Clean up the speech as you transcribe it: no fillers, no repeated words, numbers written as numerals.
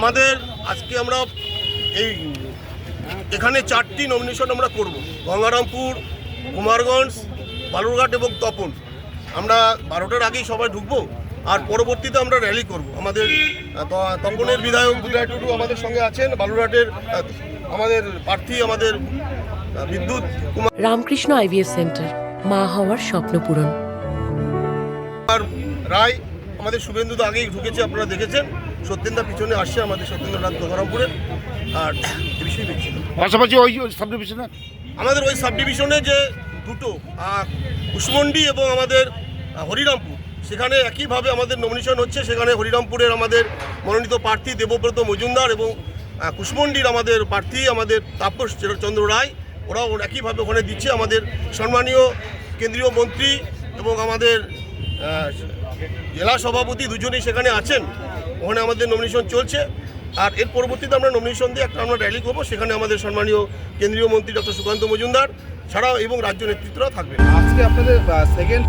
আমাদের আজকে আমরা এখানে 4টি নমিনেশন আমরা করব। গঙ্গারামপুর, কুমারগঞ্জ, বালুরঘাট এবং তপন। আমরা 12টার আগেই সবাই ঢুকবো, আর পরবর্তীতে আমরা র্যালি করব। আমাদের তপনের বিধায়ক দুলাল টুডু আমাদের সঙ্গে আছেন, বালুরঘাটের আমাদের প্রার্থী আমাদের বিদ্যুৎ কুমার রামকৃষ্ণ আইভিএফ সেন্টার, মা হওয়ার স্বপ্ন পূরণ। রায় আমাদের শুভেন্দু তো আগেই ঢুকেছে, আপনারা দেখেছেন। সত্যেন্দা পিছনে আসছে, আমাদের সত্যেন্দ্র রাত গঙ্গারামপুরে। আর এই বিষয়ে দেখছিল পাশাপাশি ওই সাব ডিভিশনে আমাদের ওই সাব ডিভিশনে যে দুটো কুশমন্ডি এবং আমাদের হরিরামপুর, সেখানে একইভাবে আমাদের নমিনেশন হচ্ছে। সেখানে হরিরামপুরের আমাদের মনোনীত প্রার্থী দেবব্রত মজুমদার এবং কুশমন্ডির আমাদের প্রার্থী আমাদের তাপস চন্দ্র রায়, ওরাও একইভাবে ওখানে দিচ্ছে। আমাদের সম্মানীয় কেন্দ্রীয় মন্ত্রী এবং আমাদের জেলা সভাপতি দুজনেই সেখানে আছেন। ওখানে আমাদের নমিনেশন চলছে, আর এর পরবর্তীতে আমরা নমিনেশন দিয়ে আমরা র্যালি করবো। সেখানে আমাদের সম্মানীয় কেন্দ্রীয় মন্ত্রী ডক্টর সুকান্ত মজুমদার ছাড়াও এবং রাজ্য নেতৃত্বরাও থাকবে। আজকে আপনাদের সেকেন্ড